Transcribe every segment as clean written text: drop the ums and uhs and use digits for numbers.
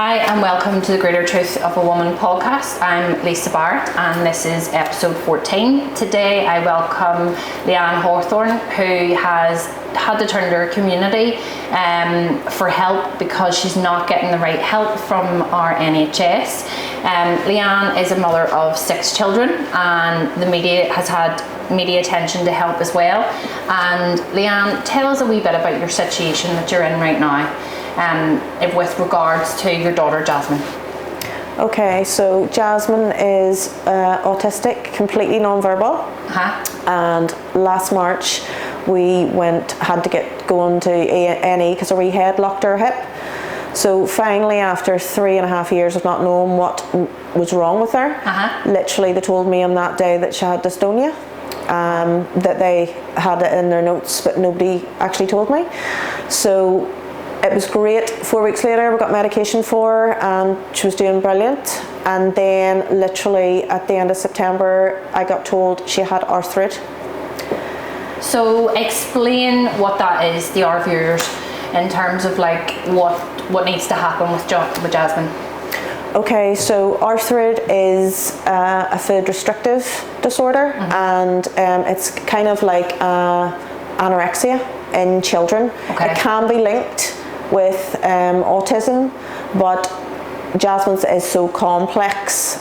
Hi and welcome to the Greater Truth of a Woman podcast. I'm Lisa Barrett and this is episode 14. Today I welcome Leanne Hawthorne, who has had to turn to her community for help because she's not getting the right help from our NHS. Leanne is a mother of 6 children and the media has had media attention to help as well. And Leanne, tell us a wee bit about your situation that you're in right now. With regards to your daughter Jasmine. Okay, so Jasmine is autistic, completely non-verbal. And last March we had to go into A&E because we had locked her hip. So finally, after 3.5 years of not knowing what was wrong with her, literally they told me on that day that she had dystonia. That they had it in their notes, but nobody actually told me. So it was great. 4 weeks later, we got medication for her and she was doing brilliant. And then literally at the end of September, I got told she had arthritis. So explain what that is to our viewers in terms of like what needs to happen with Jasmine. Okay, so arthritis is a food restrictive disorder, and it's kind of like anorexia in children. Okay. It can be linked with autism, but Jasmine's is so complex.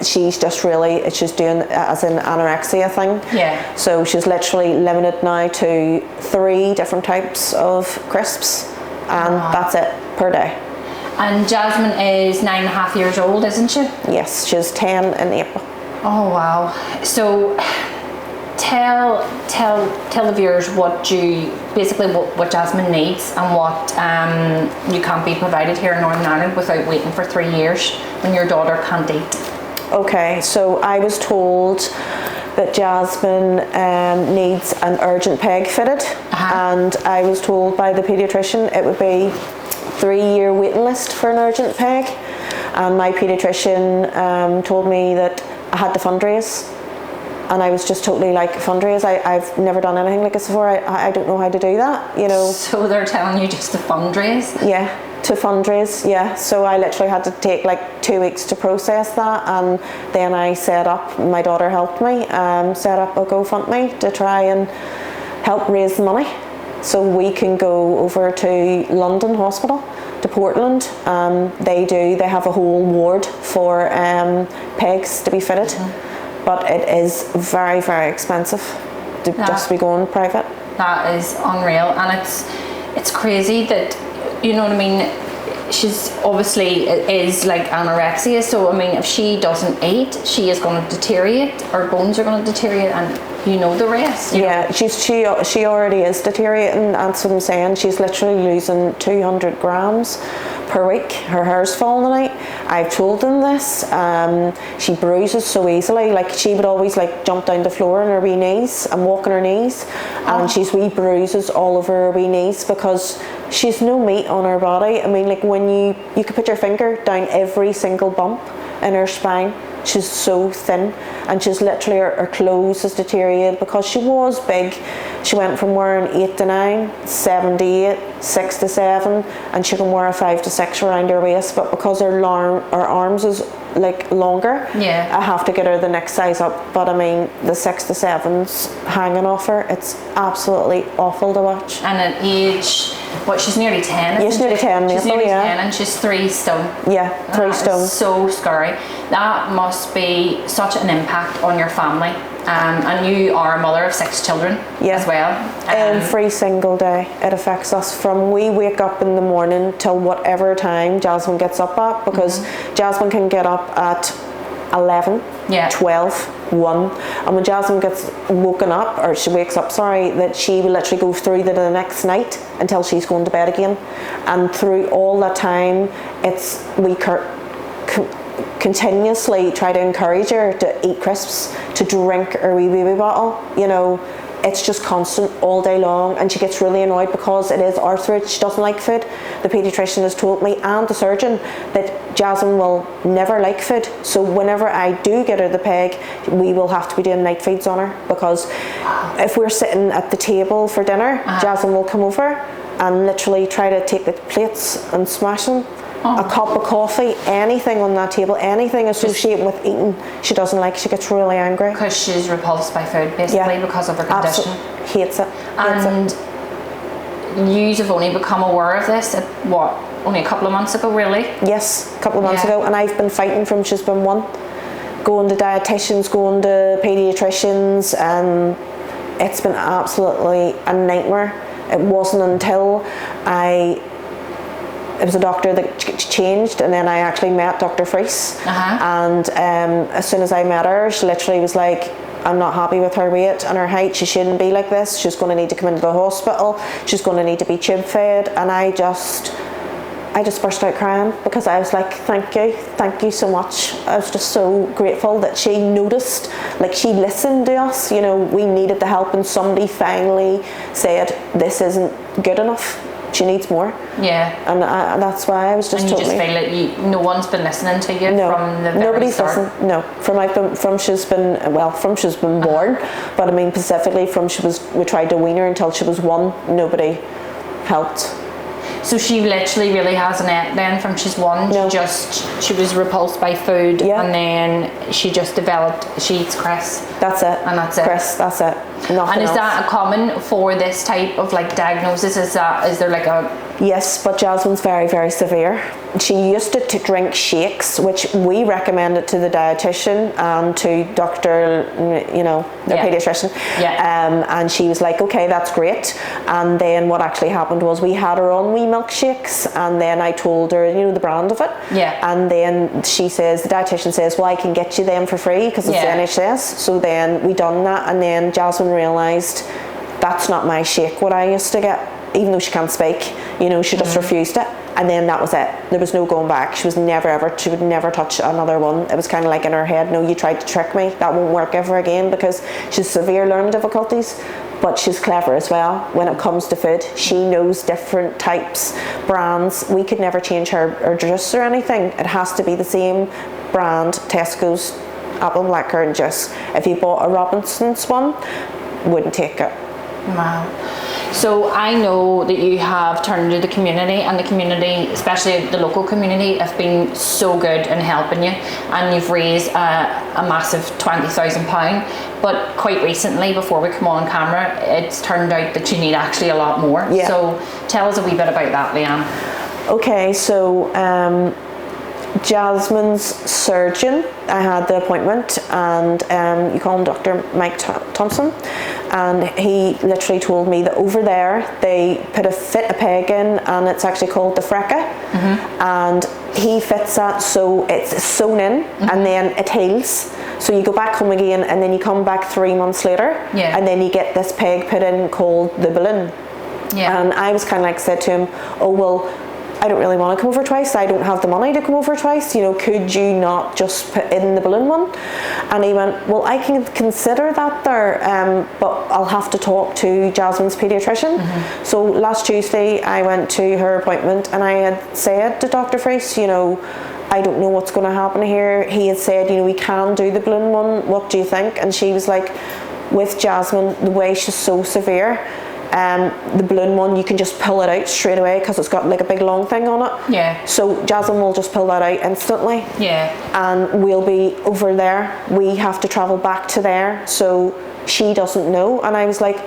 She's just it's just doing as an anorexia thing. Yeah. So she's literally limited now to 3 different types of crisps, and that's it per day. And Jasmine is 9.5 years old, isn't she? Yes, she's 10 in April. Oh wow. So tell the viewers what Jasmine needs and what you can't be provided here in Northern Ireland without waiting for 3 years when your daughter can't eat. Okay, so I was told that Jasmine needs an urgent peg fitted, and I was told by the paediatrician it would be 3-year waiting list for an urgent peg, and my paediatrician told me that I had to fundraise. And I was just totally like, fundraise? I've never done anything like this before. I don't know how to do that, you know. So they're telling you just to fundraise? Yeah, to fundraise, yeah. So I literally had to take like 2 weeks to process that, and then I set up, my daughter helped me, set up a GoFundMe to try and help raise the money so we can go over to London Hospital, to Portland. They have a whole ward for pegs to be fitted. But it is very, very expensive to just be going private. That is unreal, and it's crazy that, you know what I mean, she's obviously is like anorexia, so I mean if she doesn't eat, she is going to deteriorate, her bones are going to deteriorate, and you know the rest. Yeah, she already is deteriorating, that's what I'm saying. She's literally losing 200 grams per week. Her hair's falling out. I've told them this. She bruises so easily. Like she would always like jump down the floor on her wee knees and walk on her knees, and she's wee bruises all over her wee knees because she's no meat on her body. I mean, like when you could put your finger down every single bump in her spine. She's so thin, and she's literally, her clothes has deteriorated because she was big. She went from wearing 8 to 9, 7 to 8, 6 to 7, and she can wear a 5 to 6 around her waist, but because her arms is like longer, I have to get her the next size up. But I mean, the 6 to 7's hanging off her. It's absolutely awful to watch. And at age, she's nearly 10. Yes, nearly 10. She's nearly 10 and she's 3 stone. Yeah, 3 stone. So scary. That must be such an impact on your family. And you are a mother of 6 children as well. Every single day it affects us, from we wake up in the morning till whatever time Jasmine gets up at, because Jasmine can get up at 11, 12, 1, and when Jasmine gets woken up, or she wakes up, that she will literally go through the next night until she's going to bed again. And through all that time, we continuously try to encourage her to eat crisps, to drink her wee baby bottle, you know. It's just constant all day long, and she gets really annoyed because it is arthritis. She doesn't like food. The paediatrician has told me, and the surgeon, that Jasmine will never like food. So whenever I do get her the peg, we will have to be doing night feeds on her, because if we're sitting at the table for dinner, Jasmine will come over and literally try to take the plates and smash them. A cup of coffee, anything on that table, anything associated with eating, she doesn't like. She gets really angry. Because she's repulsed by food, basically, because of her condition. Hates it. And you have only become aware of this at what? Only a couple of months ago, really? Yes, a couple of months ago. And I've been fighting from she's been 1. Going to dietitians, going to paediatricians, and it's been absolutely a nightmare. It wasn't until it was a doctor that changed, and then I actually met Dr. Freese. And as soon as I met her, she literally was like, I'm not happy with her weight and her height. She shouldn't be like this. She's going to need to come into the hospital. She's going to need to be tube fed. And I just burst out crying, because I was like, thank you so much. I was just so grateful that she noticed, like she listened to us. You know, we needed the help, and somebody finally said, this isn't good enough. She needs more. Yeah. And that's why I was just totally... And you just feel like no one's been listening to you from the very start? Listened. No. From she's been born, but I mean specifically we tried to wean her until she was 1, nobody helped. So she literally really hasn't ate then from she's 1. No. She was repulsed by food, and then she just developed, she eats Chris. That's it. And that's it. Chris, that's it. Nothing and is else. that common for this type of like diagnosis? Is there like a... Yes, but Jasmine's very, very severe. She used to drink shakes, which we recommended to the dietitian and to Dr. the paediatrician. Yeah. And she was like, okay, that's great. And then what actually happened was we had her on wee milkshakes, and then I told her, the brand of it. Yeah. And then the dietitian says, well, I can get you them for free because it's the NHS. So then we done that, and then Jasmine realised that's not my shake what I used to get, even though she can't speak. She just refused it, and then that was it. There was no going back. She would never touch another one. It was kind of like in her head, no, you tried to trick me, that won't work ever again, because she's severe learning difficulties, but she's clever as well when it comes to food. She knows different types, brands. We could never change her juice or anything. It has to be the same brand, Tesco's apple blackcurrant juice. If you bought a Robinson's one, wouldn't take it. Wow. So I know that you have turned to the community, and the community, especially the local community, have been so good in helping you, and you've raised a massive £20,000. But quite recently, before we come on camera, it's turned out that you need actually a lot more. Yeah. So tell us a wee bit about that, Leanne. Okay, so Jasmine's surgeon, I had the appointment, and you call him Dr. Mike Thompson, and he literally told me that over there they fit a peg in, and it's actually called the Freca, and he fits that so it's sewn in, and then it heals. So you go back home again, and then you come back 3 months later, and then you get this peg put in called the balloon. Yeah. And I was kind of like said to him, oh well, I don't really want to come over twice. I don't have the money to come over twice. Could you not just put in the balloon one? And he went, well, I can consider that there, but I'll have to talk to Jasmine's paediatrician. So last Tuesday, I went to her appointment, and I had said to Dr. Freese, I don't know what's going to happen here. He had said, we can do the balloon one. What do you think? And she was like, with Jasmine, the way she's so severe, the balloon one, you can just pull it out straight away because it's got like a big long thing on it. Yeah. So Jasmine will just pull that out instantly. Yeah. And we'll be over there. We have to travel back to there, so she doesn't know. And I was like,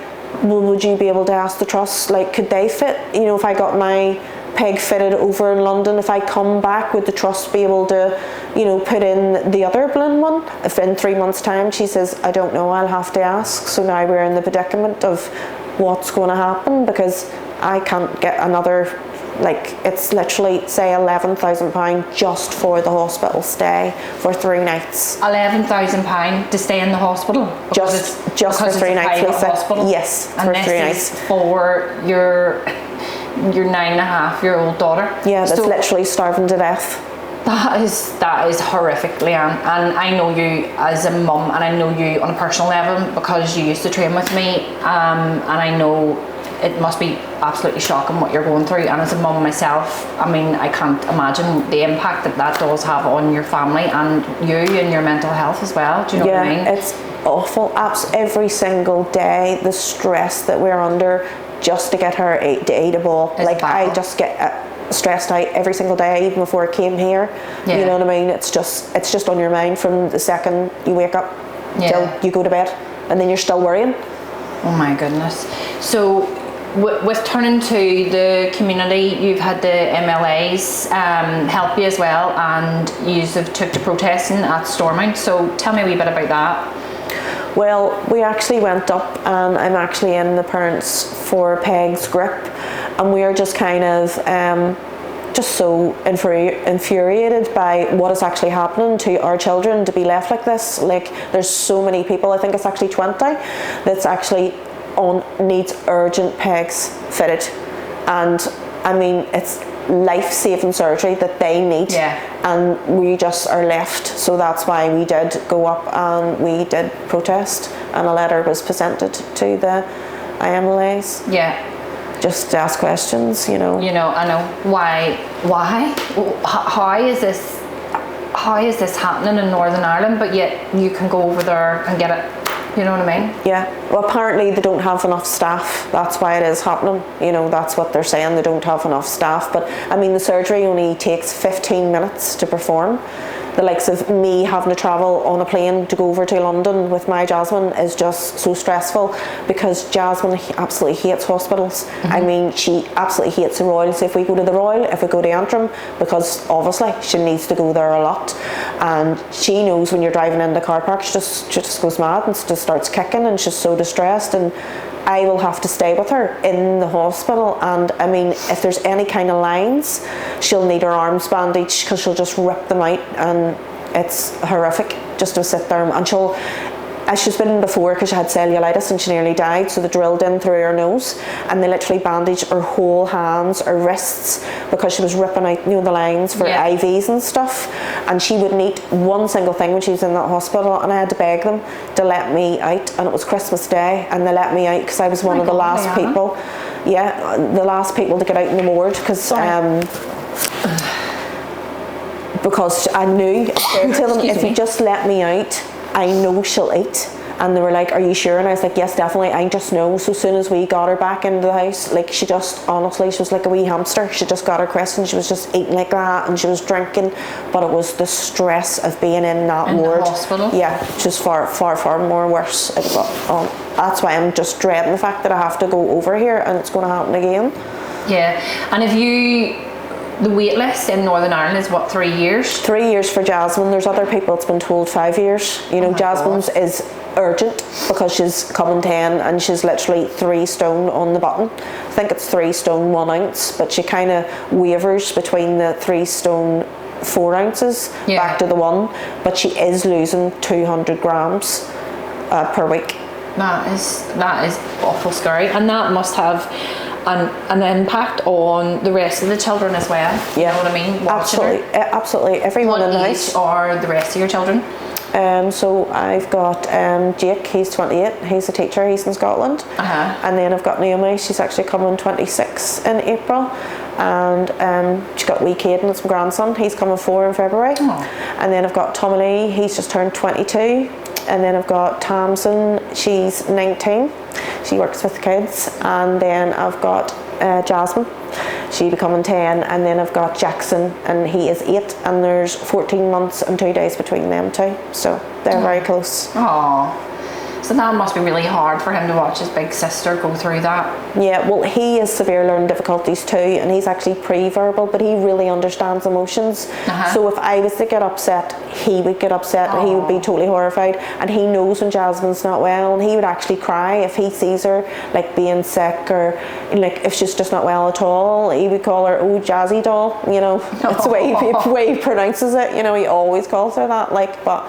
well, would you be able to ask the trust, like, could they fit? If I got my peg fitted over in London, if I come back, would the trust be able to, put in the other balloon one? If in 3 months' time, she says, I don't know, I'll have to ask. So now we're in the predicament of what's going to happen, because I can't get another, like, it's literally say £11,000 just for the hospital stay for 3 nights. £11,000 to stay in the hospital? Just for 3 nights, Lisa. Hospital? Yes, and for 3 this nights. is for your 9.5-year-old daughter? Yeah, that's literally starving to death. That is horrific, Leanne, and I know you as a mum, and I know you on a personal level because you used to train with me, and I know it must be absolutely shocking what you're going through, and as a mum myself, I mean, I can't imagine the impact that does have on your family and you and your mental health as well. Do you know what I mean? Yeah, it's awful. Every single day, the stress that we're under, just to get her to eat a ball. Like I just get stressed out every single day, even before I came here. You know what I mean? It's just on your mind from the second you wake up till you go to bed, and then you're still worrying. Oh my goodness. So with turning to the community, you've had the MLAs help you as well, and you have took to protesting at Stormont. So tell me a wee bit about that. Well, we actually went up, and I'm actually in the Parents for Pegs group, and we are just kind of just so infuriated by what is actually happening to our children, to be left like this. Like, there's so many people, I think it's actually 20, that's actually needs urgent pegs fitted, and I mean, it's life-saving surgery that they need, and we just are left. So that's why we did go up and we did protest, and a letter was presented to the IMLAs. Just to ask questions, you know. I know. Why? How is this happening in Northern Ireland, but yet you can go over there and get it? You know what I mean? Yeah. Well, apparently they don't have enough staff. That's why it is happening. You know, that's what they're saying. They don't have enough staff. But I mean, the surgery only takes 15 minutes to perform. The likes of me having to travel on a plane to go over to London with my Jasmine is just so stressful, because Jasmine absolutely hates hospitals. I mean, she absolutely hates the Royal. So if we go to the Royal, if we go to Antrim, because obviously she needs to go there a lot, and she knows when you're driving in the car park, she just goes mad and just starts kicking, and she's so distressed, and I will have to stay with her in the hospital. And I mean, if there's any kind of lines, she'll need her arms bandaged, because she'll just rip them out, and it's horrific just to sit there. And she's been in before because she had cellulitis and she nearly died, so they drilled in through her nose, and they literally bandaged her whole hands, her wrists, because she was ripping out, the lines for IVs and stuff, and she wouldn't eat one single thing when she was in that hospital, and I had to beg them to let me out, and it was Christmas Day, and they let me out because I was one of the last people, the last people to get out in the ward, because I knew, I said to them, if you just let me out, I know she'll eat. And they were like, are you sure? And I was like, yes, definitely, I just know. So as soon as we got her back into the house, like, she just, honestly, she was like a wee hamster. She just got her crisp and she was just eating like that, and she was drinking. But it was the stress of being in that ward. The hospital? Yeah, just far, far, far more worse. That's why I'm just dreading the fact that I have to go over here and it's going to happen again. Yeah, and the wait list in Northern Ireland is what, 3 years? 3 years for Jasmine. There's other people it's been told 5 years. Jasmine's is urgent because she's coming 10 and she's literally 3 stone on the button. I think it's 3 stone 1 ounce, but she kind of wavers between the 3 stone 4 ounces back to the 1, but she is losing 200 grams per week. That is awful scary, and that must have an impact on the rest of the children as well. You know what I mean? Absolutely. Everyone in the house. What age are the rest of your children? So I've got Jake, he's 28, he's a teacher, he's in Scotland. And then I've got Naomi, she's actually coming 26 in April. And she's got wee Caden, that's my grandson, he's coming 4 in February. And then I've got Tommy Lee, he's just turned 22. And then I've got Tamsin, she's 19, she works with the kids. And then I've got Jasmine, she'll be coming 10, and then I've got Jackson, and he is 8, and there's 14 months and 2 days between them two, so they're very close. Aww. So that must be really hard for him to watch his big sister go through that. Yeah, well, he has severe learning difficulties too, and he's actually pre-verbal, but he really understands emotions. So if I was to get upset, he would get upset, and he would be totally horrified, and he knows when Jasmine's not well, and he would actually cry if he sees her like being sick, or like if she's just not well at all. He would call her, oh, Jazzy doll, it's the way he pronounces it, he always calls her that, but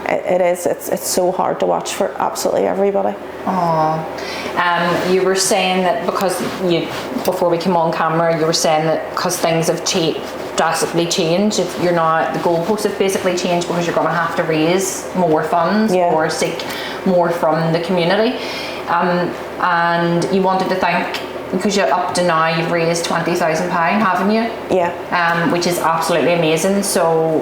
it's so hard to watch for absolutely everybody. You were saying that because before we came on camera, you were saying that because things have drastically changed, the goalposts have basically changed, because you're going to have to raise more funds or seek more from the community, and you wanted to thank because you're up to now, you've raised £20,000, haven't you? Yeah. Which is absolutely amazing. So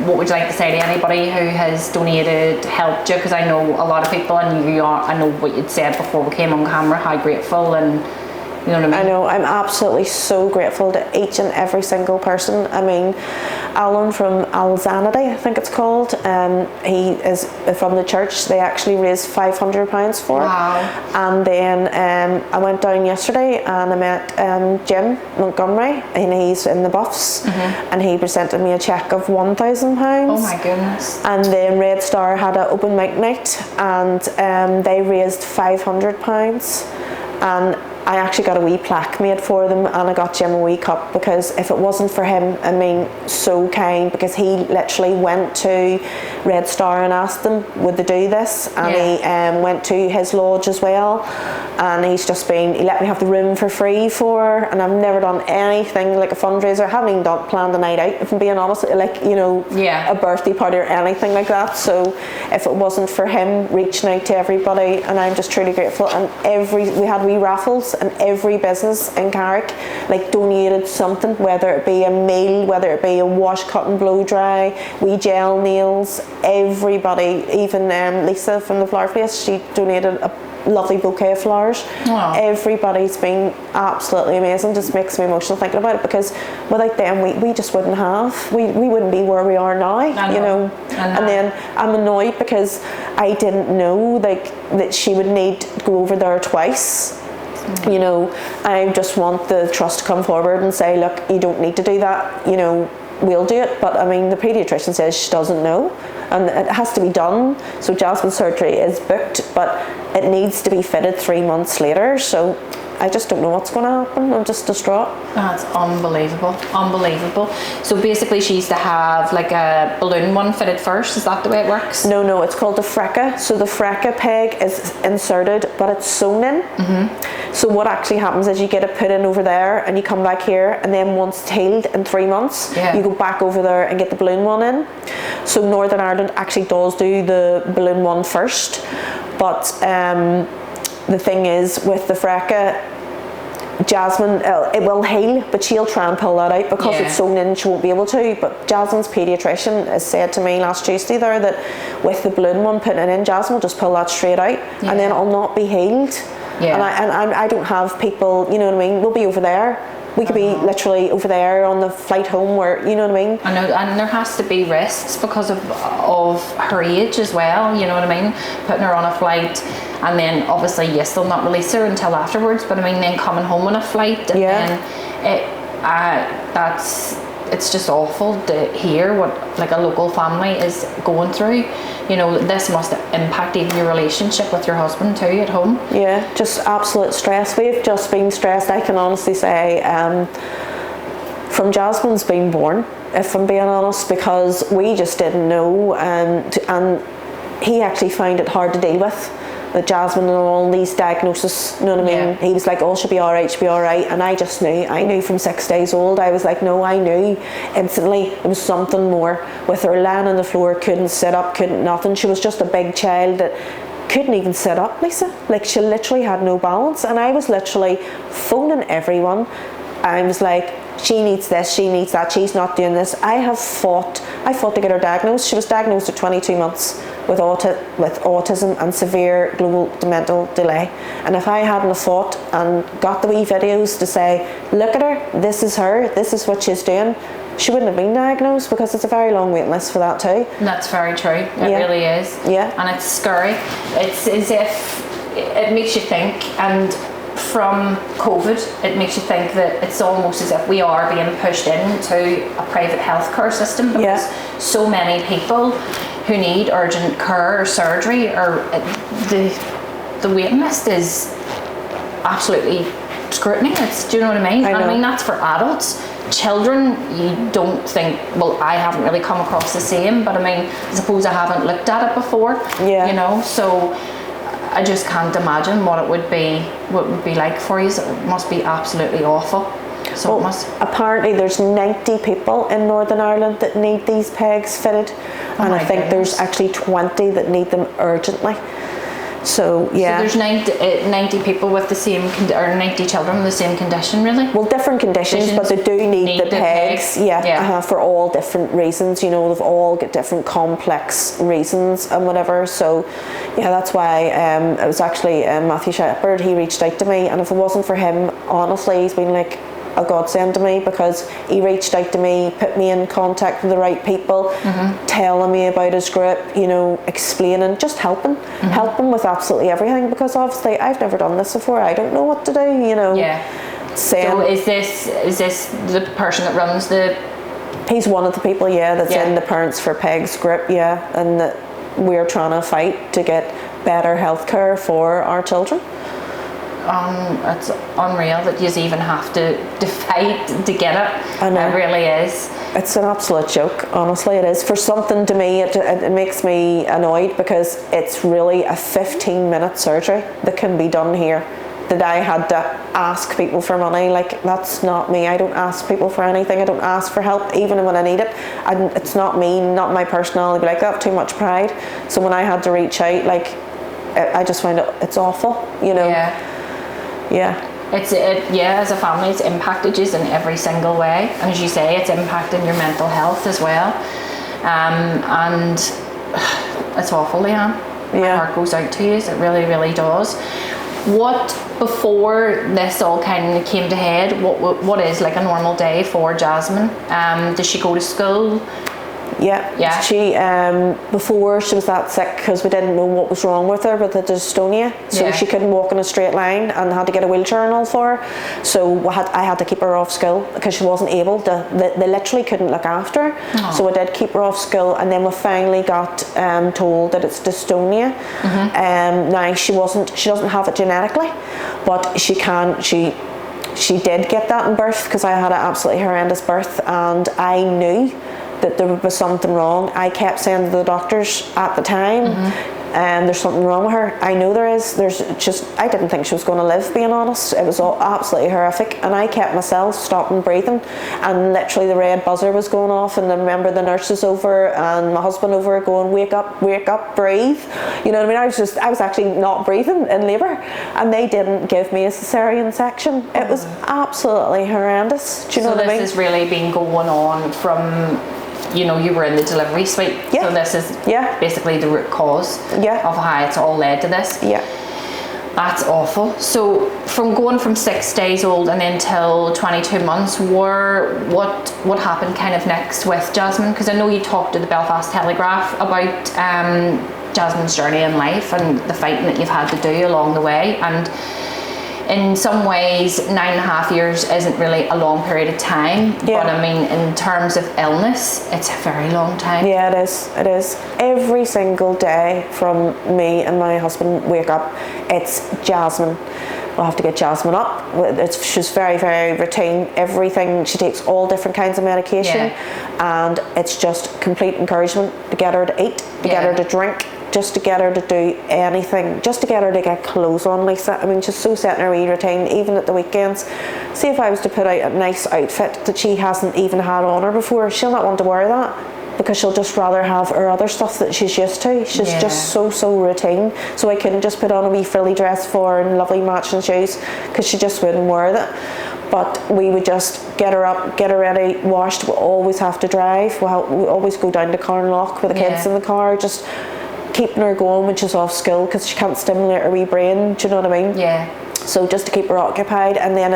what would you like to say to anybody who has donated, helped you? Because I know a lot of people, and I know what you'd said before we came on camera, how grateful, and you know what I mean? I know, I'm absolutely so grateful to each and every single person. I mean, Alan from Alzanity, I think it's called, he is from the church. They actually raised £500 for it. Wow. And then I went down yesterday and I met Jim Montgomery, and he's in the Buffs, and he presented me a cheque of £1,000. Oh my goodness. And then Red Star had an open mic night, and they raised £500. And I actually got a wee plaque made for them, and I got Jim a wee cup, because if it wasn't for him, I mean, so kind, because he literally went to Red Star and asked them would they do this, and he went to his lodge as well, and he let me have the room for free and I've never done anything like a fundraiser. I haven't even planned a night out, if I'm being honest, like, you know, a birthday party or anything like that. So if it wasn't for him reaching out to everybody, and I'm just truly grateful. And we had wee raffles, and every business in Carrick like donated something, whether it be a meal, whether it be a wash, cut and blow dry, wee gel nails. Everybody, even Lisa from the flower place, she donated a lovely bouquet of flowers. Wow. Everybody's been absolutely amazing. Just makes me emotional thinking about it, because without them we just wouldn't have, we wouldn't be where we are now. You know. And then I'm annoyed because I didn't know like that she would need to go over there twice. You know, I just want the trust to come forward and say, look, you don't need to do that, you know, we'll do it. But I mean, the paediatrician says she doesn't know, and it has to be done. So Jasmine's surgery is booked, but it needs to be fitted 3 months later. So I just don't know what's going to happen. I'm just distraught. That's unbelievable. So basically she's to have like a balloon one fitted first, is that the way it works? No, it's called the fracca. So the fracca peg is inserted, but it's sewn in. So what actually happens is you get it put in over there, and you come back here, and then once it's healed in 3 months, you go back over there and get the balloon one in. So Northern Ireland actually does do the balloon one first, but the thing is with the fracca, Jasmine, it will heal, but she'll try and pull that out because it's sewn in. She won't be able to. But Jasmine's paediatrician has said to me last Tuesday there that with the balloon one putting it in, Jasmine will just pull that straight out, and then it'll not be healed. And I don't have people, you know what I mean, we'll be over there. We could be literally over there on the flight home, where, you know what I mean? I know, and there has to be risks because of her age as well, you know what I mean? Putting her on a flight, and then obviously, yes, they'll not release her until afterwards, but I mean, then coming home on a flight, and then it's just awful to hear what like a local family is going through. You know, this must impact even your relationship with your husband too at home. Yeah, just absolute stress. We've just been stressed, I can honestly say, from Jasmine's being born, if I'm being honest, because we just didn't know, and he actually found it hard to deal with. That Jasmine and all these diagnoses, you know what I mean? He was like, oh, she'll be all right, and I just knew. I knew from 6 days old. I was like, no, I knew instantly there was something more with her. Lying on the floor, couldn't sit up, couldn't nothing. She was just a big child that couldn't even sit up, Lisa. Like, she literally had no balance, and I was literally phoning everyone. I was like, she needs this, she needs that, she's not doing this. I fought to get her diagnosed. She was diagnosed at 22 months with autism and severe global mental delay. And if I hadn't fought and got the wee videos to say, look at her, this is what she's doing, she wouldn't have been diagnosed, because it's a very long waiting list for that too. That's very true. It really is. Yeah. And it's scary. It's as if it makes you think, and from COVID, it makes you think that it's almost as if we are being pushed into a private healthcare system, because so many people who need urgent care or surgery, or the waiting list is absolutely scrutiny. Do you know what I mean? I mean, that's for adults. Children, you don't think, well, I haven't really come across the same, but I mean, I suppose I haven't looked at it before. You know, so I just can't imagine what it would be like for you. So it must be absolutely awful. So it must. Apparently there's 90 people in Northern Ireland that need these pegs fitted, and I think there's actually 20 that need them urgently. So yeah. So there's 90 people with the same or 90 children with the same condition, really? Well, different conditions, but they do need the pegs. Yeah. For all different reasons. You know, they've all got different complex reasons and whatever. So yeah, that's why it was actually Matthew Shepherd. He reached out to me, and if it wasn't for him, honestly, he's been like a godsend to me, because he reached out to me, put me in contact with the right people, telling me about his group, you know, explaining, just helping with absolutely everything, because obviously I've never done this before. I don't know what to do, you know. Yeah. So is this the person that runs the... He's one of the people, that's in the Parents for Pegs group, and that we're trying to fight to get better healthcare for our children. It's unreal that you even have to fight to get it. I know. It really is. It's an absolute joke, honestly it is. For something, to me, it makes me annoyed, because it's really a 15-minute surgery that can be done here, that I had to ask people for money. Like, that's not me. I don't ask people for anything. I don't ask for help, even when I need it. And it's not me, not my personality, but like, that's too much pride. So when I had to reach out, like, I just find it's awful, you know. Yeah. As a family, it's impacted you in every single way, and as you say, it's impacting your mental health as well, and it's awful, Leanne. My heart goes out to you. It really, really does. What, before this all kind of came to head, what is like a normal day for Jasmine? Does she go to school? Yeah. She before she was that sick, because we didn't know what was wrong with her with the dystonia, so she couldn't walk in a straight line and had to get a wheelchair and all for her. So I had to keep her off school, because she wasn't able to. They literally couldn't look after her. So I did keep her off school, and then we finally got told that it's dystonia. Now she doesn't have it genetically, but she did get that in birth, because I had an absolutely horrendous birth, and I knew that there was something wrong. I kept saying to the doctors at the time, there's something wrong with her. I know there is. I didn't think she was going to live, being honest. It was all absolutely horrific, and I kept myself stopping breathing, and literally the red buzzer was going off, and I remember the nurses over and my husband over going, wake up, breathe. You know what I mean? I was actually not breathing in labour, and they didn't give me a cesarean section. It was absolutely horrendous. Do you know what I mean? So this has really been going on from, you know, you were in the delivery suite. So this is basically the root cause of how it's all led to this. That's awful. So from going from 6 days old and then till 22 months, what happened kind of next with Jasmine? Because I know you talked to the Belfast Telegraph about Jasmine's journey in life and the fighting that you've had to do along the way, and in some ways 9.5 years isn't really a long period of time, but I mean, in terms of illness, it's a very long time. Yeah, it is. Every single day from me and my husband wake up, it's Jasmine. We'll have to get Jasmine up. She's very, very routine. Everything, she takes all different kinds of medication, and it's just complete encouragement to get her to eat, to get her to drink, just to get her to do anything, just to get her to get clothes on, Lisa. I mean, she's so set in her wee routine, even at the weekends. See, if I was to put out a nice outfit that she hasn't even had on her before, she'll not want to wear that, because she'll just rather have her other stuff that she's used to. She's just so routine. So I couldn't just put on a wee frilly dress for her and lovely matching shoes, because she just wouldn't wear that. But we would just get her up, get her ready, washed. We always have to drive. We always go down to Carnlough with the kids in the car, just keeping her going when she's off school, because she can't stimulate her wee brain. Do you know what I mean? So just to keep her occupied. And then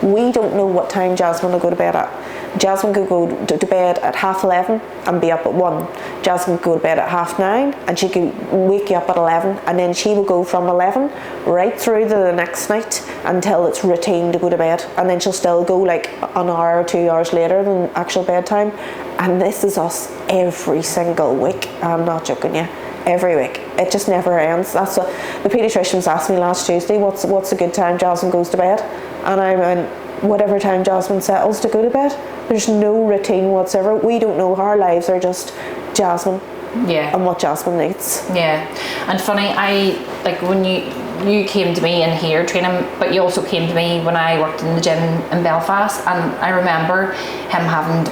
we don't know what time Jasmine will go to bed at. Jasmine could go to bed at 11:30 and be up at 1. Jasmine could go to bed at 9:30 and she could wake you up at 11, and then she will go from 11 right through to the next night until it's routine to go to bed, and then she'll still go like an hour or 2 hours later than actual bedtime. And this is us every single week. I'm not joking you. Every week. It just never ends. That's what the paediatricians asked me last Tuesday, what's a good time Jasmine goes to bed? And I went, whatever time Jasmine settles to go to bed. There's no routine whatsoever. We don't know. Our lives are just Jasmine and what Jasmine needs. And funny, I like when you came to me in here training, but you also came to me when I worked in the gym in Belfast, and I remember him having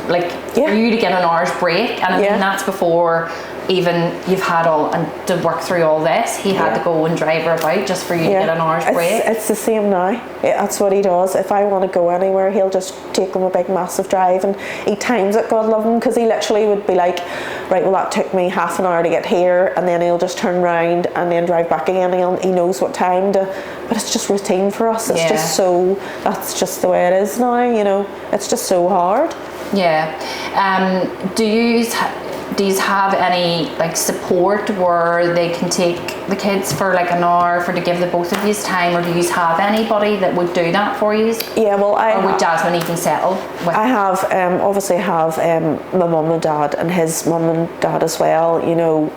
for you to get an hour's break, and I mean that's before even you've had all, and to work through all this, he had to go and drive her about just for you to get an hour's break. It's the same now. That's what he does. If I want to go anywhere, he'll just take them a big massive drive, and he times it, God love him, because he literally would be like, right, well that took me half an hour to get here, and then he'll just turn around and then drive back again. He knows what time to, but it's just routine for us. It's just so, that's just the way it is now, you know. It's just so hard. Yeah. Do you have any like support where they can take the kids for like an hour for to give the both of you time, or do you have anybody that would do that for you? Yeah, well, or would Jasmine even settle with? I have obviously have my mum and dad and his mum and dad as well. You know,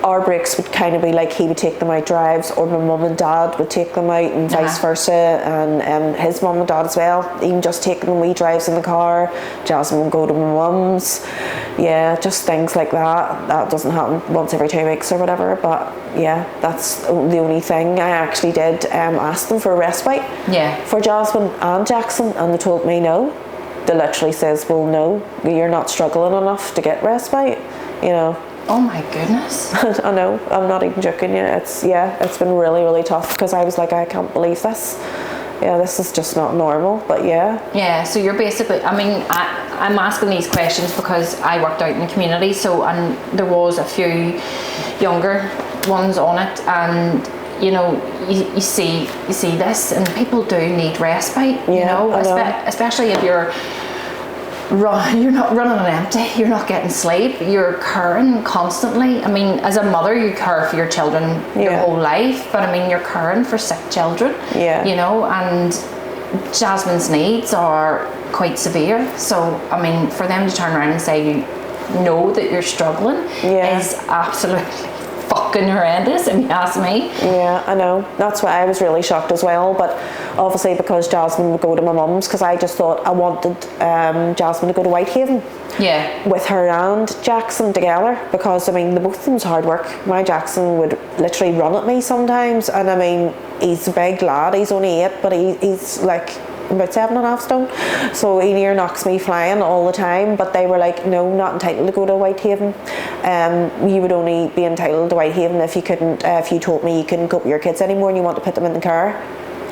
our breaks would kind of be like he would take them out drives, or my mum and dad would take them out, and vice versa, and his mum and dad as well, even just taking them wee drives in the car. Jasmine would go to my mum's. Yeah, just things like that. That doesn't happen once every 2 weeks or whatever, but yeah, that's the only thing. I actually did ask them for a respite for Jasmine and Jackson, and they told me no. They literally says, well, no, you're not struggling enough to get respite, you know. Oh my goodness. I know, I'm not even joking. It's been really, really tough, because I was like, I can't believe this. Yeah, this is just not normal, but yeah, so you're basically, I mean, I'm asking these questions because I worked out in the community, so, and there was a few younger ones on it, and you know, you see this, and people do need respite, you know, especially if you're not running on empty, you're not getting sleep, you're caring constantly. I mean, as a mother, you care for your children your whole life, but I mean, you're caring for sick children, you know, and Jasmine's needs are quite severe. So, I mean, for them to turn around and say you know that you're struggling is absolutely fucking horrendous, if you ask me. Yeah, I know. That's why I was really shocked as well. But obviously, because Jasmine would go to my mum's, because I just thought I wanted Jasmine to go to Whitehaven. Yeah. With her and Jackson together, because I mean, the both of them's hard work. My Jackson would literally run at me sometimes, and I mean, he's a big lad. He's only 8, but he's like about 7.5 stone, so he near knocks me flying all the time. But they were like, no, not entitled to go to Whitehaven. You would only be entitled to Whitehaven if you couldn't, if you told me you couldn't cope with your kids anymore and you want to put them in the car.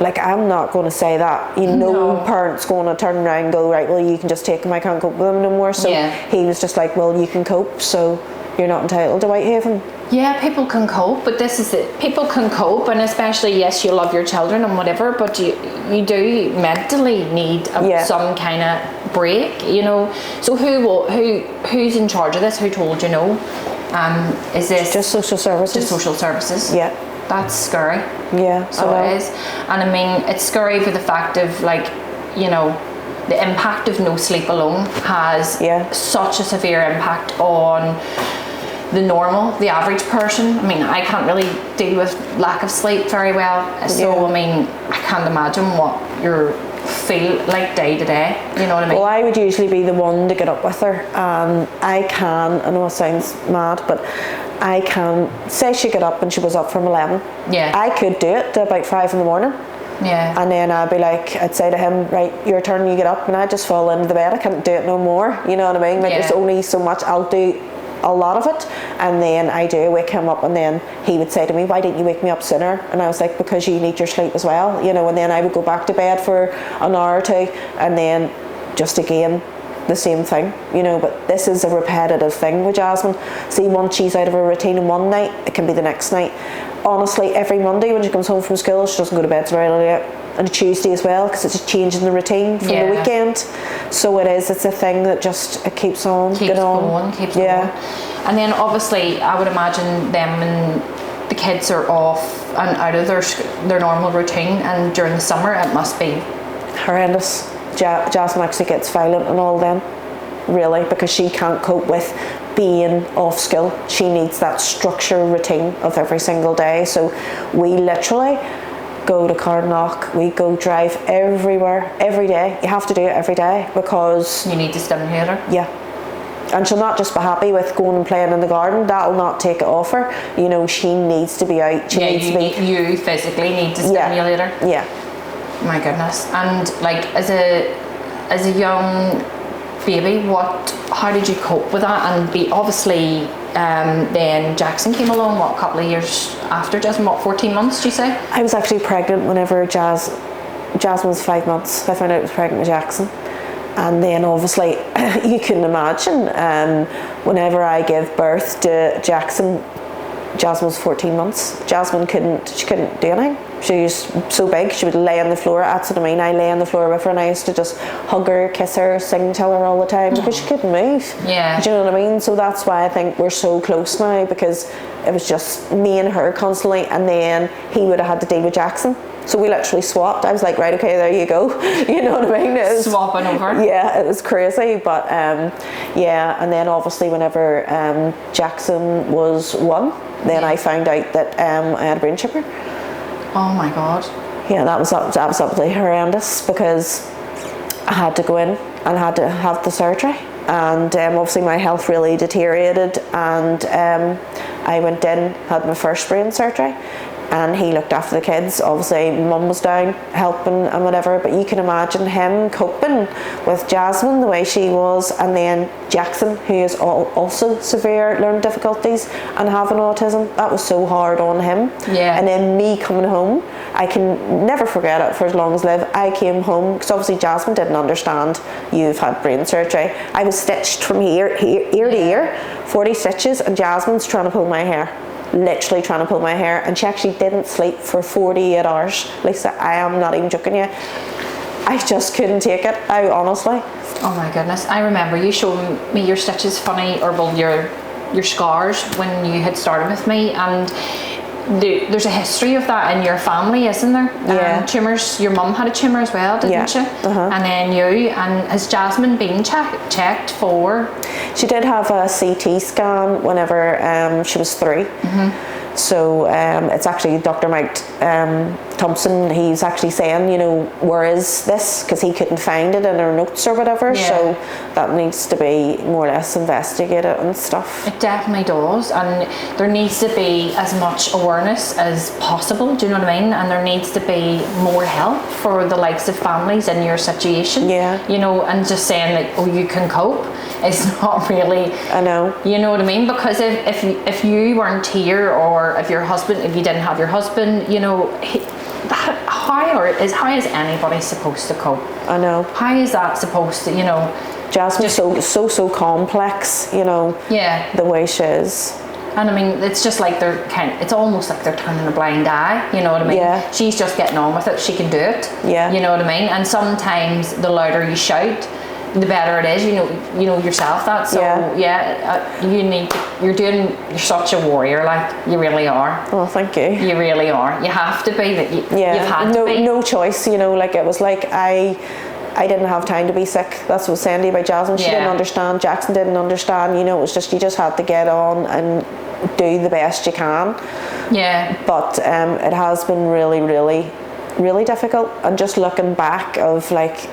Like, I'm not going to say that. No parent's going to turn around and go, right, well, you can just take them, I can't cope with them no more. So he was just like, well, you can cope, so you're not entitled to Whitehaven. Yeah, people can cope, but this is it. People can cope, and especially, yes, you love your children and whatever, but you do mentally need some kind of break, you know. So who's in charge of this? Who told you no? Is this just social services? Just social services. Yeah. That's scary. Yeah. So it is, and I mean, it's scary for the fact of, like, you know, the impact of no sleep alone has such a severe impact on the average person. I mean, I can't really deal with lack of sleep very well, so I mean, I can't imagine what you feel like day to day, you know what I mean? Well, I would usually be the one to get up with her. I know it sounds mad, but I can say she got up and she was up from 11. Yeah. I could do it to about 5 in the morning. Yeah. And then I'd say to him, right, your turn, you get up, and I'd just fall into the bed. I can't do it no more, you know what I mean? Like, there's only so much. I'll do a lot of it, and then I do wake him up, and then he would say to me, why didn't you wake me up sooner? And I was like, because you need your sleep as well, you know. And then I would go back to bed for an hour or two, and then just again the same thing, you know. But this is a repetitive thing with Jasmine. See, once she's out of her routine in one night, it can be the next night. Honestly, every Monday when she comes home from school, she doesn't go to bed so very late, and a Tuesday as well, because it's a change in the routine from the weekend. So it's a thing that just it keeps on keeps going. And then obviously I would imagine them when the kids are off and out of their normal routine, and during the summer it must be horrendous. Jasmine actually gets violent and all then, really, because she can't cope with being off school. She needs that structure routine of every single day. So we literally go to Carnock, we go drive everywhere, every day. You have to do it every day, because you need to stimulate her. Yeah. And she'll not just be happy with going and playing in the garden. That'll not take it off her. You know, she needs to be out. You physically need to stimulate her. Yeah. My goodness. And like, as a young baby, how did you cope with that? And obviously, then Jackson came along, a couple of years after Jasmine, 14 months, do you say? I was actually pregnant whenever Jasmine was 5 months. I found out I was pregnant with Jackson. And then obviously, you can imagine, whenever I gave birth to Jackson, Jasmine was 14 months. Jasmine couldn't do anything. She was so big, she would lay on the floor. That's what I mean. I lay on the floor with her and I used to just hug her, kiss her, sing to her all the time because she couldn't move. Yeah. Do you know what I mean? So that's why I think we're so close now, because it was just me and her constantly, and then he would have had to deal with Jackson. So we literally swapped. I was like, right, okay, there you go. You know what I mean? It was, swapping over. Yeah, it was crazy. But yeah, and then obviously whenever Jackson was 1, then I found out that I had a brain tumor. Oh my God. Yeah, that was absolutely horrendous, because I had to go in and had to have the surgery. And obviously my health really deteriorated, and I went in, had my first brain surgery, and he looked after the kids. Obviously mum was down helping and whatever, but you can imagine him coping with Jasmine the way she was, and then Jackson, who is also severe learning difficulties and having autism. That was so hard on him. Yeah. And then me coming home, I can never forget it for as long as I live. I came home, because obviously Jasmine didn't understand you've had brain surgery. I was stitched from ear to ear, 40 stitches, and Jasmine's trying to pull my hair. Literally trying to pull my hair, and she actually didn't sleep for 48 hours. Lisa, I am not even joking you. I just couldn't take it. I honestly. Oh my goodness. I remember you showing me your stitches, funny, or well, your scars when you had started with me, and there's a history of that in your family, isn't there? Yeah. Tumours. Your mum had a tumour as well, didn't she? Uh-huh. And then you. And has Jasmine been checked for? She did have a CT scan whenever she was 3. Mm-hmm. So it's actually Dr. Mike Thompson, he's actually saying, you know, where is this? Because he couldn't find it in her notes or whatever. Yeah. So that needs to be more or less investigated and stuff. It definitely does, and there needs to be as much awareness as possible, do you know what I mean? And there needs to be more help for the likes of families in your situation. Yeah. You know, and just saying like, oh, you can cope is not really, I know. you know what I mean? Because if you weren't here, or if you didn't have your husband, you know, how is anybody supposed to cope? I know. How is that supposed to, you know? Jasmine's so complex, you know. Yeah. The way she is. And I mean, it's just like it's almost like they're turning a blind eye, you know what I mean? Yeah. She's just getting on with it, she can do it. Yeah. You know what I mean? And sometimes the louder you shout, the better it is, you know yourself that. So you're such a warrior, like, you really are. Oh, thank you. You really are. You have to be, you've had to be. No choice, you know, like it was like I didn't have time to be sick. That's what Sandy about Jasmine. She didn't understand. Jackson didn't understand. You know, it was just, you just had to get on and do the best you can. Yeah. But it has been really, really, really difficult. And just looking back of like,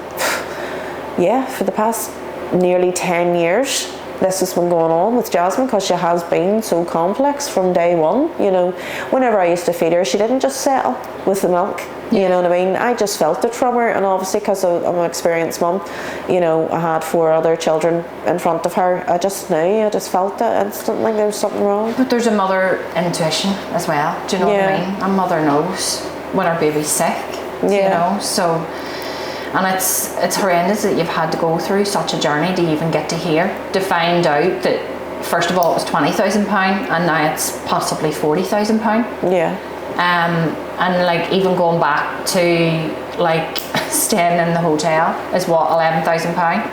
for the past nearly 10 years, this has been going on with Jasmine, because she has been so complex from day one. You know, whenever I used to feed her, she didn't just settle with the milk. You know what I mean? I just felt it from her, and obviously because I'm an experienced mum, you know, I had 4 other children in front of her. I just knew, I just felt it instantly, there was something wrong. But there's a mother intuition as well, do you know what I mean? A mother knows when her baby's sick, you know, so... And it's horrendous that you've had to go through such a journey to even get to here, to find out that first of all it was £20,000 and now it's possibly £40,000. Yeah. And like even going back to like staying in the hotel is what, £11,000?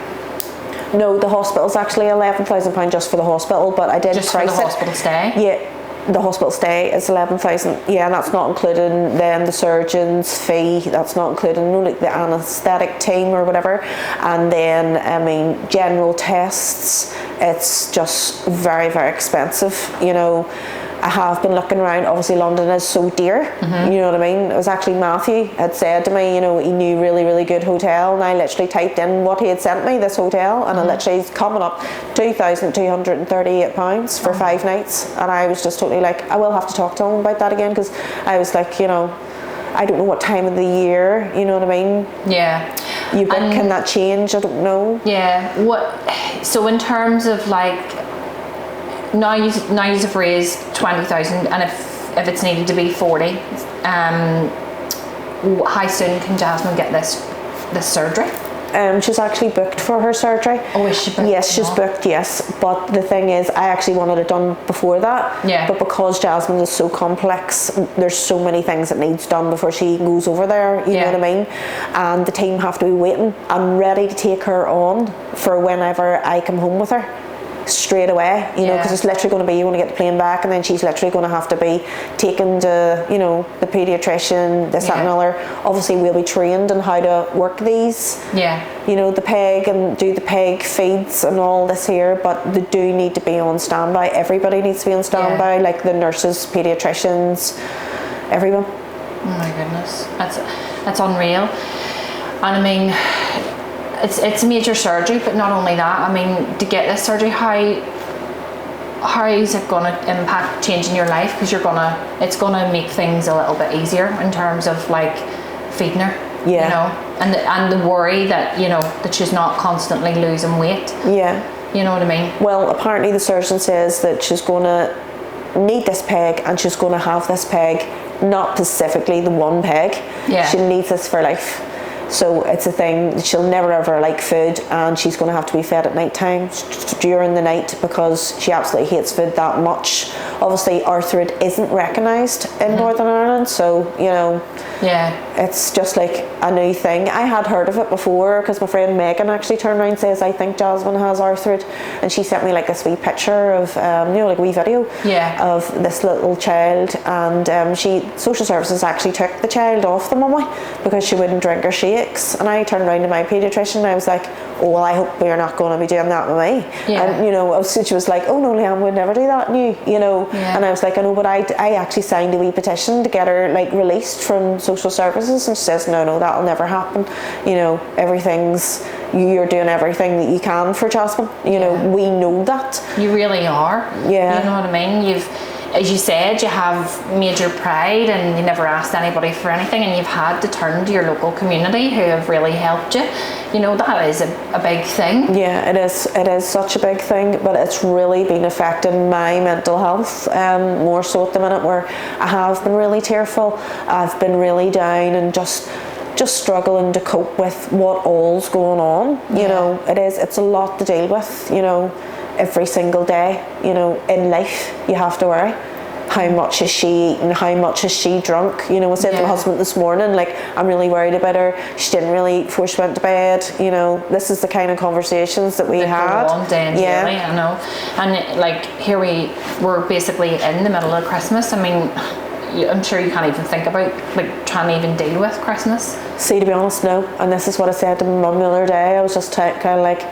No, the hospital's actually £11,000 just for the hospital, but I did just price for the hospital stay. Yeah. The hospital stay is 11,000. Yeah, and that's not including then the surgeon's fee. That's not including like the anaesthetic team or whatever. And then I mean general tests. It's just very, very expensive. You know, I have been looking around. Obviously, London is so dear. Mm-hmm. You know what I mean? It was actually Matthew had said to me, you know, he knew really, really good hotel, and I literally typed in what he had sent me, this hotel, and it literally is coming up £2,238 for 5 nights. And I was just totally like, I will have to talk to him about that again, because I was like, you know, I don't know what time of the year, you know what I mean? Yeah. Can that change? I don't know. Yeah. So in terms of like, now you've raised 20,000, and if it's needed to be 40, how soon can Jasmine get this surgery? She's actually booked for her surgery. Oh, is she booked? Yes, she's booked, yes. But the thing is, I actually wanted it done before that. Yeah. But because Jasmine is so complex, there's so many things that needs done before she goes over there, you know what I mean? And the team have to be waiting. I'm ready to take her on for whenever I come home with her. Straight away, you know, because it's literally going to be, you want to get the plane back, and then she's literally going to have to be taken to, you know, the paediatrician, this, that and other. Obviously we'll be trained on how to work these, you know, the peg, and do the peg feeds and all this here, but they do need to be on standby. Everybody needs to be on standby, like the nurses, paediatricians, everyone. Oh my goodness, that's unreal. And I mean, it's major surgery, but not only that, I mean, to get this surgery, how is it going to impact changing your life? Because it's going to make things a little bit easier in terms of like feeding her, you know, and the worry that, you know, that she's not constantly losing weight. You know what I mean? Well, apparently the surgeon says that she's going to need this peg, and she's going to have this peg, not specifically the one peg. She needs this for life. So it's a thing, she'll never ever like food, and she's going to have to be fed at night time during the night, because she absolutely hates food that much. Obviously arthrid isn't recognised in Northern Ireland, so you know, it's just like a new thing. I had heard of it before because my friend Megan actually turned around and says, I think Jasmine has arthrid, and she sent me like this wee picture of you know, like a wee video of this little child, and social services actually took the child off the mummy because she wouldn't drink her shakes. And I turned around to my paediatrician and I was like, oh well, I hope we're not going to be doing that with me. And you know, she was like, oh no, Leanne would never do that, you know. And I was like, I know, but I actually signed a wee petition to get her like released from social services, and she says, no, that'll never happen. You know, you're doing everything that you can for Jasmine, you know. We know that. You really are. You know what I mean? As you said, you have major pride, and you never asked anybody for anything, and you've had to turn to your local community who have really helped you. You know, that is a big thing. Yeah, it is such a big thing, but it's really been affecting my mental health more so at the minute, where I have been really tearful. I've been really down and just struggling to cope with what all's going on. You know, it's a lot to deal with, you know. Every single day, you know, in life, you have to worry. How much has she eaten? How much has she drunk? You know, I said to my husband this morning, like, I'm really worried about her. She didn't really eat before she went to bed. You know, this is the kind of conversations that we had. Go on day and daily, I know. And like, here we're basically in the middle of Christmas. I mean, I'm sure you can't even think about like trying to even deal with Christmas. See, to be honest, no. And this is what I said to my mum the other day. I was just kind of like,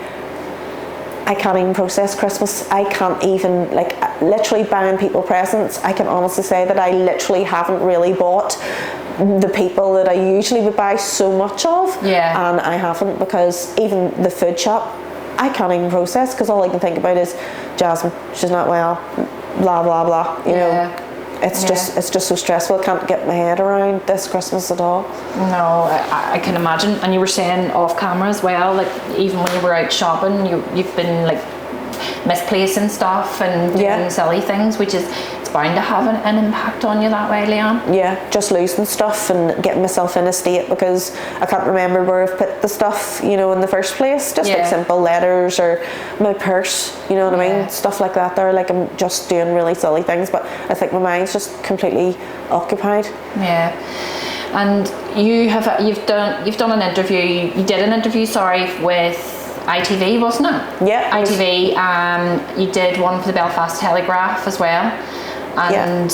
I can't even process Christmas. I can't even, like, literally buying people presents. I can honestly say that I literally haven't really bought the people that I usually would buy so much of. And I haven't, because even the food shop, I can't even process, because all I can think about is Jasmine, she's not well, blah blah blah, you know. It's just so stressful. I can't get my head around this Christmas at all. No, I can imagine. And you were saying off camera as well, like even when you were out shopping, you've been like misplacing stuff and doing silly things, which is, it's bound to have an impact on you that way, Leanne. Yeah, just losing stuff and getting myself in a state because I can't remember where I've put the stuff, you know, in the first place. Just like simple letters or my purse, you know what I mean? Stuff like that there. Like, I'm just doing really silly things, but I think my mind's just completely occupied. Yeah. And you've done an interview. You did an interview, with ITV, wasn't it? Yeah. ITV. You did one for the Belfast Telegraph as well, and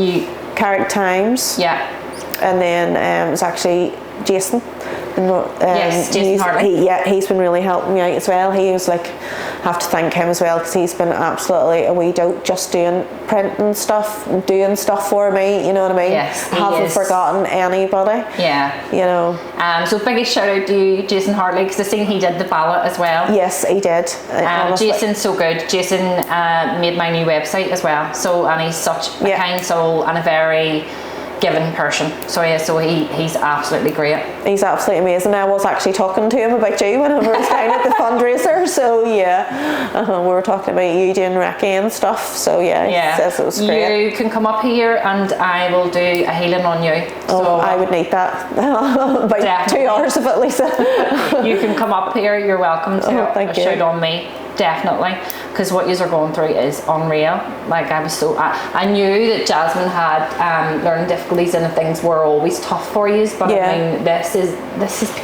you Carrick Times. Yeah. And then it was actually Jason. Jason Hartley. He's been really helping me out as well. He was like, have to thank him as well, because he's been absolutely a wee dope, just doing printing stuff, doing stuff for me, you know what I mean? Yes, I haven't forgotten anybody. Yeah. You know. So biggest shout out to you, Jason Hartley, because I seen he did the ballot as well. Yes, he did. Jason's so good. Jason made my new website as well. So, and he's such a kind soul and a very giving person. So yeah, so he's absolutely great. He's absolutely amazing. I was actually talking to him about you whenever I was down at the fundraiser. So yeah, we were talking about you doing Recce and stuff. So yeah, he says it was great. You can come up here and I will do a healing on you. Oh, so I would need that. About definitely. 2 hours of it, Lisa. You can come up here. You're welcome to shout on me. Definitely, because what you are going through is unreal. Like I knew that Jasmine had learning difficulties and things were always tough for you, but I mean this is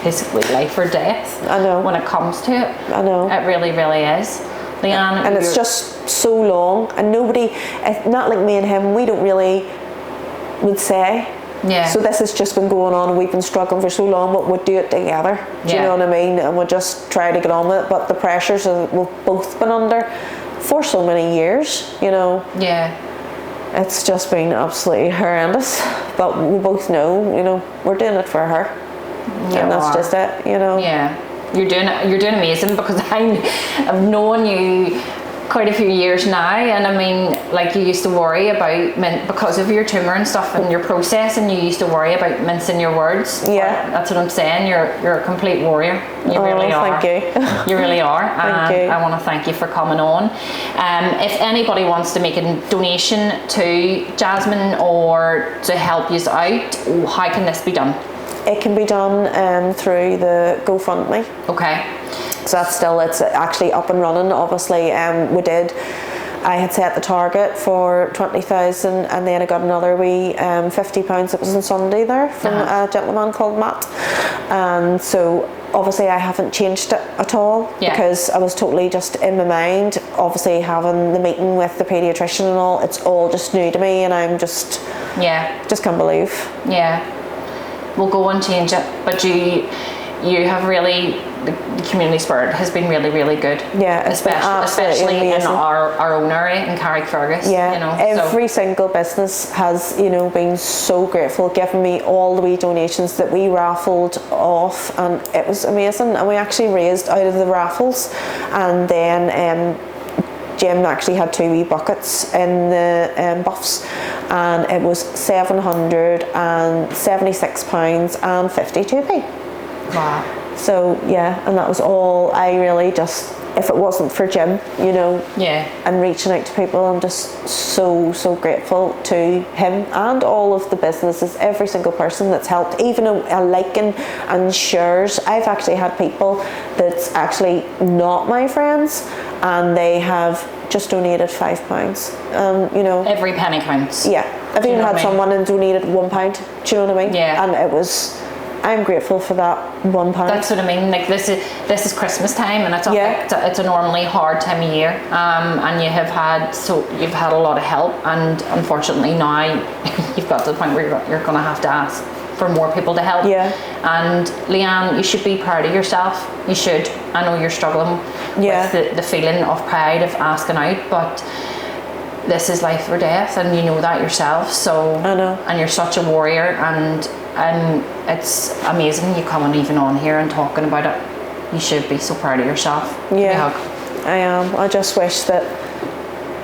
basically life or death. I know. When it comes to it, I know. It really is. Leanne, and it's just so long, and nobody, not like me and him, we don't really would say. Yeah. So this has just been going on and we've been struggling for so long, but we'd do it together. Do you know what I mean? And we'll just try to get on with it. But the pressures that we've both been under for so many years, you know. Yeah. It's just been absolutely horrendous. But we both know, you know, we're doing it for her. Yeah, and that's just it, you know. Yeah. You're doing amazing, because I've known you quite a few years now, and I mean, like, you used to worry about because of your tumor and stuff and your process, and you used to worry about mincing your words. Yeah, that's what I'm saying. You're a complete warrior. You really are. Thank you. You really are. Thank you. I want to thank you for coming on. If anybody wants to make a donation to Jasmine or to help you out, how can this be done? It can be done through the GoFundMe. Okay. So it's actually up and running. Obviously, I had set the target for 20,000, and then I got another wee £50. It was on Sunday there from a gentleman called Matt, and so obviously I haven't changed it at all because I was totally just in my mind. Obviously, having the meeting with the paediatrician and all, it's all just new to me, and I'm just can't believe. Yeah, we'll go and change it, but you have really, the community spirit has been really, really good. Yeah, especially in our own area in Carrickfergus. Yeah, you know, every single business has, you know, been so grateful, giving me all the wee donations that we raffled off, and it was amazing. And we actually raised out of the raffles, and then Jim actually had 2 wee buckets in the buffs, and it was £776.52p. Wow. So yeah, and that was all. I really just, if it wasn't for Jim, you know, and reaching out to people, I'm just so grateful to him and all of the businesses, every single person that's helped, even a liking and shares. I've actually had people that's actually not my friends, and they have just donated £5. You know, every penny counts. Yeah, I've even had someone and donated £1. Do you know what I mean? Yeah, and it was. I'm grateful for that £1. That's what I mean. Like, this is Christmas time, and it's a normally hard time of year. And you've had a lot of help, and unfortunately now you've got to the point where you're going to have to ask for more people to help. Yeah. And Leanne, you should be proud of yourself. You should. I know you're struggling with the feeling of pride of asking out, but this is life or death, and you know that yourself. So I know. And you're such a warrior, and it's amazing you coming even on here and talking about it. You should be so proud of yourself. Yeah, I am. I just wish that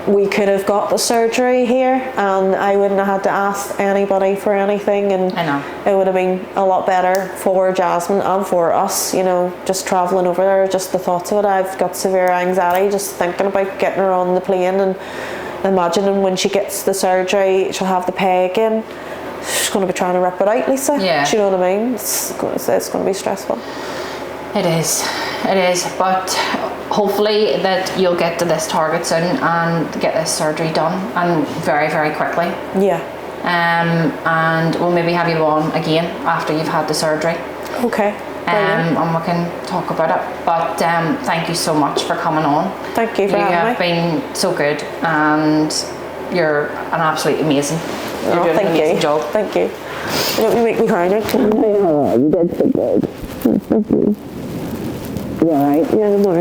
we could have got the surgery here, and I wouldn't have had to ask anybody for anything, and I know. It would have been a lot better for Jasmine and for us, you know, just travelling over there. Just the thoughts of it. I've got severe anxiety just thinking about getting her on the plane and imagining when she gets the surgery, she'll have the peg in. She's going to be trying to rip it out, Lisa. Yeah. Do you know what I mean? It's going to be stressful. It is, but hopefully that you'll get to this target soon and get this surgery done, and very, very quickly. Yeah. And we'll maybe have you on again after you've had the surgery. Okay. And we can talk about it. But thank you so much for coming on. Thank you for having me. You have been so good, and you're an absolutely amazing. You're doing an amazing job. Thank you. You don't make me cry now. You did so good. Thank you. You alright? Yeah, I'm alright.